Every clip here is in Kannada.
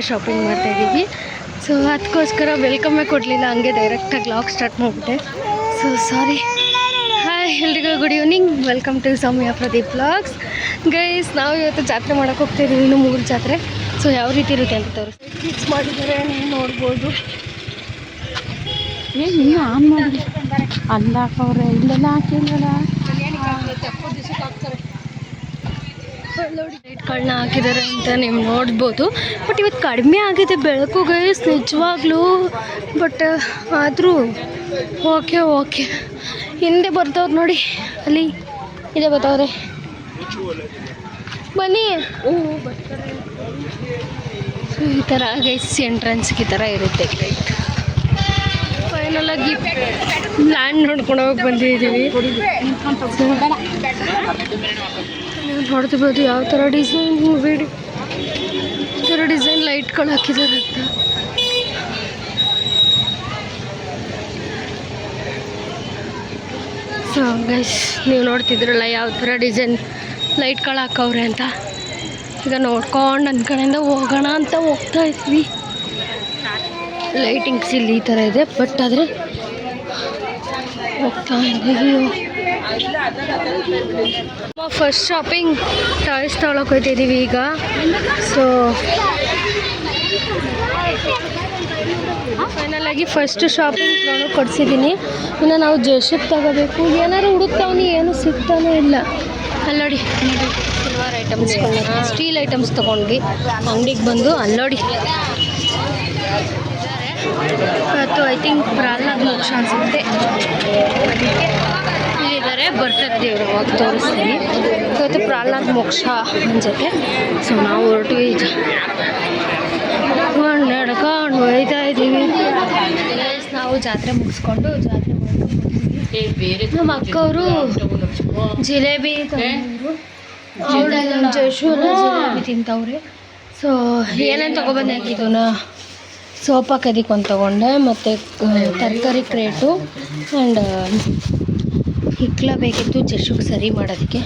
ಶಾಪಿಂಗ್ ಮಾಡ್ತಾಯಿದ್ದೀವಿ. ಸೊ ಅದಕ್ಕೋಸ್ಕರ ವೆಲ್ಕಮ್ಮೇ ಕೊಡಲಿಲ್ಲ, ಹಂಗೆ ಡೈರೆಕ್ಟಾಗಿ ವ್ಲಾಗ್ ಸ್ಟಾರ್ಟ್ ಮಾಡಿಬಿಟ್ಟೆ. So sorry. ಹಾಯ್ ಎಲ್ರಿಗೂ good evening, welcome to Soumya Pradeep vlogs. Guys, ನಾವು ಇವತ್ತು ಜಾತ್ರೆ ಮಾಡೋಕ್ಕೆ ಹೋಗ್ತಾಯಿದ್ದೀವಿ, ಇನ್ನೂ 3 ಜಾತ್ರೆ. ಸೊ ಯಾವ ರೀತಿ ಇರುತ್ತೆ ಅಂತ ತೋರಿಸಿ ಫಿಕ್ಸ್ ಮಾಡಿದ್ದಾರೆ, ನೀವು ನೋಡ್ಬೋದು. ಇನ್ನೂ ಆನ್ ಮಾಡಿ ಅಲ್ಲ ಹಾಕವ್ರೆ, ಇಲ್ಲೆಲ್ಲ ಹಾಕಿಲ್ವಲ್ಲ. ನೋಡಿ ಲೈಟ್ಗಳನ್ನ ಹಾಕಿದ್ದಾರೆ ಅಂತ ನೀವು ನೋಡ್ಬೋದು. ಬಟ್ ಇವತ್ತು ಕಡಿಮೆ ಆಗಿದೆ ಬೆಳಕು ಗೈಸ್, ನಿಜವಾಗ್ಲೂ. ಬಟ್ ಆದರೂ ಓಕೆ ಹಿಂದೆ ಬರ್ತವ್ರು ನೋಡಿ, ಅಲ್ಲಿ ಇದೆ ಬರ್ತವ್ರೆ, ಬನ್ನಿ. ಬರ್ತಾರೆ. ಸೊ ಈ ಥರ ಗೈಸ್ ಎಂಟ್ರೆನ್ಸ್ಗೆ ಈ ಥರ ಇರುತ್ತೆ. ಫೈನಲ್ ಆಗಿ ಲ್ಯಾಂಡ್ ನೋಡ್ಕೊಂಡು ಹೋಗಿ ಬಂದಿದ್ದೀವಿ. ನೀವು ನೋಡ್ತಿರ್ಬೋದು ಯಾವ ಥರ ಡಿಸೈನ್, ಈ ಥರ ಡಿಸೈನ್ ಲೈಟ್ಗಳು ಹಾಕಿದ್ದಾರೆ ಅಂತ. ಸೊ ಗೈಸ್, ನೀವು ನೋಡ್ತಿದ್ರಲ್ಲ ಯಾವ ಥರ ಡಿಸೈನ್ ಲೈಟ್ಗಳು ಹಾಕವ್ರೆ ಅಂತ. ಈಗ ನೋಡ್ಕೊಂಡು ನನ್ನ ಕಡೆಯಿಂದ ಹೋಗೋಣ ಅಂತ ಹೋಗ್ತಾ ಇದ್ವಿ. ಲೈಟಿಂಗ್ಸ್ ಇಲ್ಲಿ ಈ ಥರ ಇದೆ, ಬಟ್ ಆದರೆ ಹೋಗ್ತಾ ಇದ್ದೀವಿ. ಫಸ್ಟ್ ಶಾಪಿಂಗ್ ಟಾಯ್ಸ್ ತೊಗೊಳಕ್ಕೆ ಹೋಗ್ತಿದ್ದೀವಿ ಈಗ. ಸೊ ಫೈನಲ್ ಆಗಿ ಫಸ್ಟ್ ಶಾಪಿಂಗ್ ಕೊಡಿಸಿದ್ದೀನಿ. ಇನ್ನು ನಾವು ಜೆಶಿಪ್ ತಗೋಬೇಕು. ಏನಾದ್ರು ಹುಡುಕ್ತಾವನಿ, ಏನು ಸಿಗ್ತಾನೆ ಇಲ್ಲ. ಅಲ್ಲೋಡಿ ಸಿಲ್ವರ್ ಐಟಮ್ಸ್, ಸ್ಟೀಲ್ ಐಟಮ್ಸ್ ತೊಗೊಂಡ್ವಿ. ಅಂಗಡಿಗೆ ಬಂದು ಅಲ್ಲೋಡಿ ಇವತ್ತು ಐ ಥಿಂಕ್ ಪ್ರಹ್ಲಾದ್ ಮೋಕ್ಷ ಅನಿಸುತ್ತೆ, ಅದಕ್ಕೆ ಇಲ್ಲಿದ್ದಾರೆ. ಬರ್ತಾರೆ ದೇವರು, ಹೋಗಿ ತೋರಿಸ್ತೀನಿ. ಇವತ್ತು ಪ್ರಹ್ಲಾದ್ ಮೋಕ್ಷ ಅನ್ಸುತ್ತೆ. ಸೊ ನಾವು ಹೊರಟಿವಿ, ನಡ್ಕೊಂಡು ಹೋಯ್ತಾ ಇದ್ದೀವಿ. ನಾವು ಜಾತ್ರೆ ಮುಗಿಸ್ಕೊಂಡು ನಮ್ಮ ಅಕ್ಕವರು ಜಿಲೇಬಿ ತಂದಿದ್ರು. ಅವಳು ಜಶು ಜಿಲೇಬಿ ತಿಂತವ್ರೆ. ಸೊ ಏನೇನು ತೊಗೊಬಂದು ಹಾಕಿದ್ದು, ಸೋಪ್ ಹಾಕೋದಕ್ಕೆ ಒಂದು ತೊಗೊಂಡೆ, ಮತ್ತು ತರಕಾರಿ ಕ್ರೇಟು ಆ್ಯಂಡ್ ಹಿಕ್ಲ ಬೇಕಿತ್ತು ಜಶುಗೆ ಸರಿ ಮಾಡೋದಕ್ಕೆ.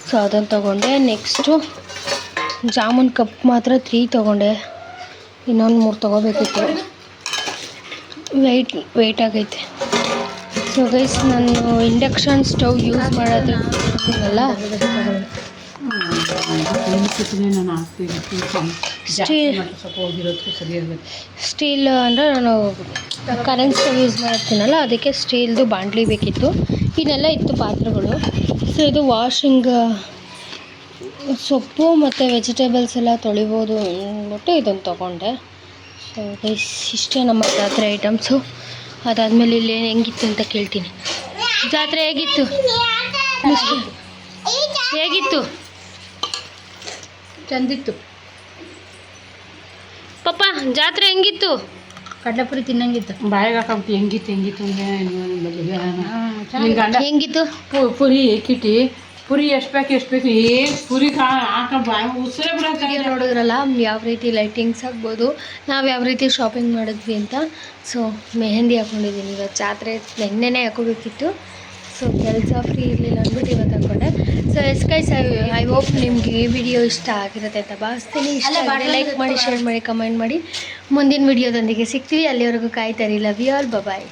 ಸೊ ಅದನ್ನು ತೊಗೊಂಡೆ. ನೆಕ್ಸ್ಟು ಜಾಮೂನ್ ಕಪ್ ಮಾತ್ರ 3 ತೊಗೊಂಡೆ, ಇನ್ನೊಂದು 3 ತೊಗೋಬೇಕಿತ್ತು. ವೆಯ್ಟ್ ಆಗೈತೆ. ಸೊ ಗೈಸ್, ನಾನು ಇಂಡಕ್ಷನ್ ಸ್ಟವ್ ಯೂಸ್ ಮಾಡೋದಿಲ್ಲ, ಸ್ಟೀಲ್ ಅಂದರೆ ನಾನು ಕರೆಂಟ್ ಸ್ಟವ್ ಯೂಸ್ ಮಾಡ್ತೀನಲ್ಲ, ಅದಕ್ಕೆ ಸ್ಟೀಲ್ದು ಬಾಂಡ್ಲಿ ಬೇಕಿತ್ತು. ಇನ್ನೆಲ್ಲ ಇತ್ತು ಪಾತ್ರೆಗಳು. ಸೊ ಇದು ವಾಷಿಂಗ್ ಸೊಪ್ಪು ಮತ್ತು ವೆಜಿಟೇಬಲ್ಸ್ ಎಲ್ಲ ತೊಳಿಬೋದು ಅಂದ್ಬಿಟ್ಟು ಇದನ್ನು ತೊಗೊಂಡೆ. ಸೊ ಗೈಸ್, ಇಷ್ಟೇ ನಮ್ಮ ಜಾತ್ರೆ ಐಟಮ್ಸು. ಅದಾದಮೇಲೆ ಇಲ್ಲಿ ಹೆಂಗಿತ್ತು ಅಂತ ಕೇಳ್ತೀನಿ. ಜಾತ್ರೆ ಹೇಗಿತ್ತು? ಚಂದಿತ್ತು ಪಾಪ, ಜಾತ್ರೆ ಹೆಂಗಿತ್ತು? ಕಡಲೆಪುರಿ ತಿನ್ನಂಗಿತ್ತು, ಬಾಯಿಗೆ ಹಾಕಿ ಹೆಂಗಿತ್ತು ಹೆಂಗಿತ್ತು ಪುರಿ ಕಿಟಿ ಪುರಿ ಎಷ್ಟು ಬೇಕು ಏನು ಪುರಿ ಹಾಕ ಬಾಯಿ ಉಸಿರೇ ಬಿಡೋಕೆ. ನೋಡಿದ್ರಲ್ಲ ಯಾವ ರೀತಿ ಲೈಟಿಂಗ್ಸ್ ಆಗ್ಬೋದು, ನಾವು ಯಾವ ರೀತಿ ಶಾಪಿಂಗ್ ಮಾಡಿದ್ವಿ ಅಂತ. ಸೊ ಮೆಹಂದಿ ಹಾಕ್ಕೊಂಡಿದ್ದೀನಿ. ಇವತ್ತು ಜಾತ್ರೆ ನೆನ್ನೆನೇ ಹಾಕೋಬೇಕಿತ್ತು. ಸೊ ಕೆಲಸ ಫ್ರೀ ಇರಲಿಲ್ಲ ಅಂದ್ಬಿಟ್ಟು ಇವತ್ತು ಹಾಕ್ಕೊಂಡೆ. ಸೊ ಗೈಸ್, ಐ ಹೋಪ್ ನಿಮಗೆ ಈ ವಿಡಿಯೋ ಇಷ್ಟ ಆಗಿರುತ್ತೆ ಅಂತ ಭಾವಿಸ್ತೀನಿ. ಇಷ್ಟ ಆದರೆ ಲೈಕ್ ಮಾಡಿ, ಶೇರ್ ಮಾಡಿ, ಕಮೆಂಟ್ ಮಾಡಿ. ಮುಂದಿನ ವಿಡಿಯೋದೊಂದಿಗೆ ಸಿಗ್ತೀವಿ. ಅಲ್ಲಿವರೆಗೂ ಕಾಯ್ತಾರೆ. Love you all, bye.